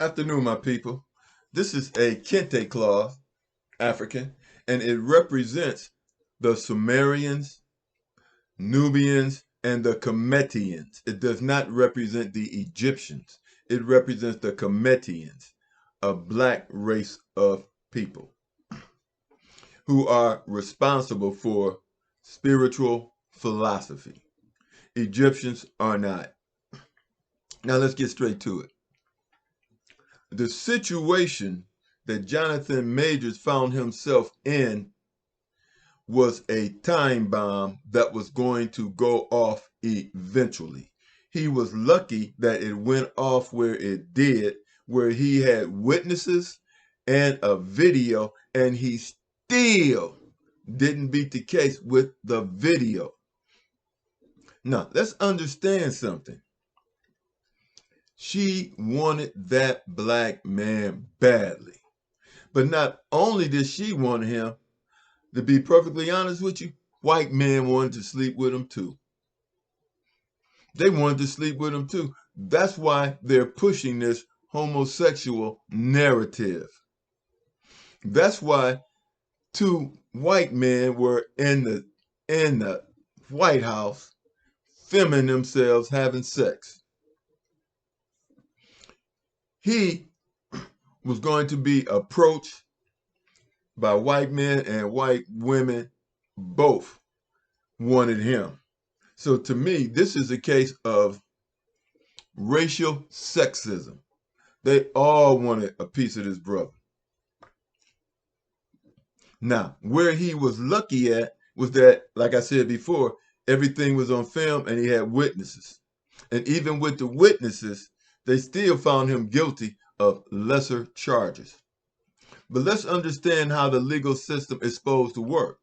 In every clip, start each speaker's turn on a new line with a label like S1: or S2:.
S1: Afternoon, my people. This is a kente cloth, African, and it represents the Sumerians, Nubians, and the Cometians. It does not represent the Egyptians. It represents the Cometians, a black race of people who are responsible for spiritual philosophy. Egyptians are not. Now let's get straight to it. The situation that Jonathan Majors found himself in was a time bomb that was going to go off eventually. He was lucky that it went off where it did, where he had witnesses and a video, and he still didn't beat the case with the video. Now, let's understand something. She wanted that black man badly. But not only did she want him, to be perfectly honest with you, white men wanted to sleep with him too. They wanted to sleep with him too. That's why they're pushing this homosexual narrative. That's why two white men were in the White House filming themselves having sex. He was going to be approached by white men and white women. Both wanted him. So to me, this is a case of racial sexism. They all wanted a piece of this brother. Now, where he was lucky at was that, like I said before, everything was on film and he had witnesses. And even with the witnesses, they still found him guilty of lesser charges. But let's understand how the legal system is supposed to work.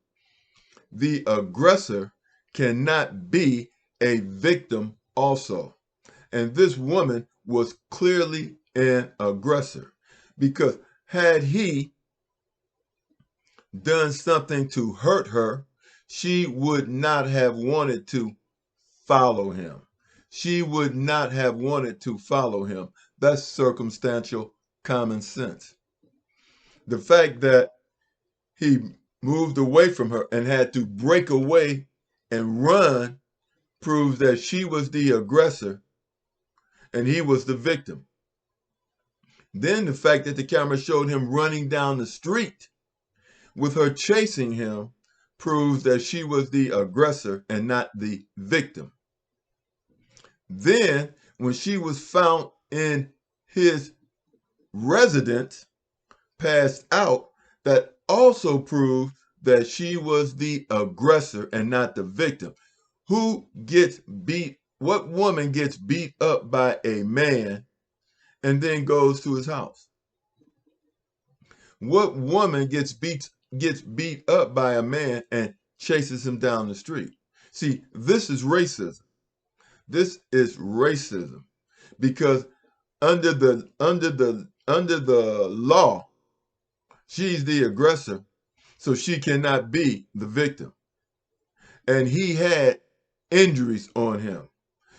S1: The aggressor cannot be a victim also. And this woman was clearly an aggressor, because had he done something to hurt her, she would not have wanted to follow him. She would not have wanted to follow him. That's circumstantial common sense. The fact that he moved away from her and had to break away and run proves that she was the aggressor and he was the victim. Then the fact that the camera showed him running down the street with her chasing him proves that she was the aggressor and not the victim. Then, when she was found in his residence, passed out, that also proved that she was the aggressor and not the victim. Who gets beat? What woman gets beat up by a man and then goes to his house? What woman gets beat up by a man and chases him down the street? See, this is racism. This is racism, because under the law, she's the aggressor, so she cannot be the victim. And he had injuries on him.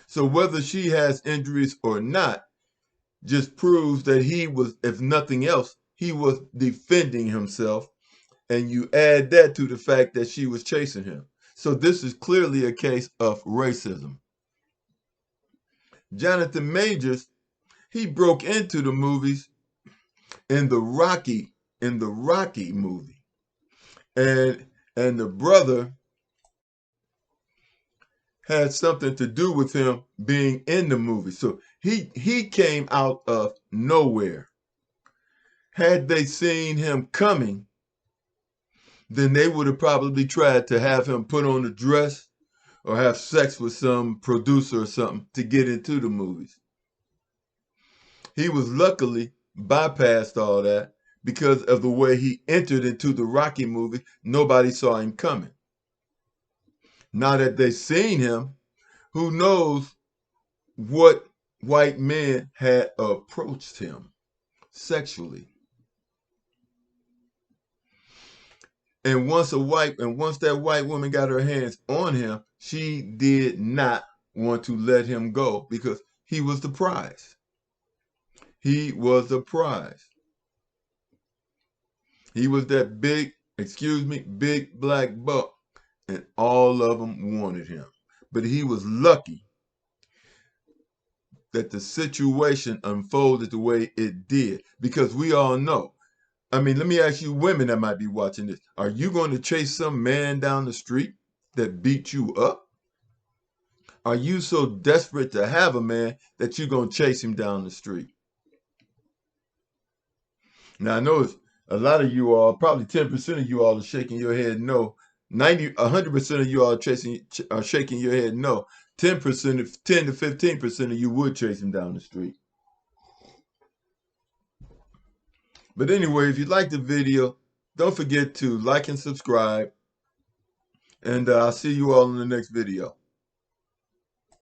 S1: So whether she has injuries or not just proves that he was, if nothing else, he was defending himself. And you add that to the fact that she was chasing him. So this is clearly a case of racism. Jonathan Majors, he broke into the movies in the Rocky movie. And the brother had something to do with him being in the movie. So he came out of nowhere. Had they seen him coming, then they would have probably tried to have him put on a dress or have sex with some producer or something to get into the movies. He was luckily bypassed all that because of the way he entered into the Rocky movie. Nobody saw him coming. Now that they've seen him, who knows what white men had approached him sexually. And once that white woman got her hands on him, she did not want to let him go because he was the prize. He was a prize. He was that big, big black buck, and all of them wanted him. But he was lucky that the situation unfolded the way it did, because we all know. I mean, let me ask you women that might be watching this. Are you going to chase some man down the street that beat you up? Are you so desperate to have a man that you're going to chase him down the street? Now, I know a lot of you all, probably 10% of you all are shaking your head no. 100% of you all are shaking your head no. 10%, 10 to 15% of you would chase him down the street. But anyway, if you like the video, don't forget to like and subscribe. And I'll see you all in the next video.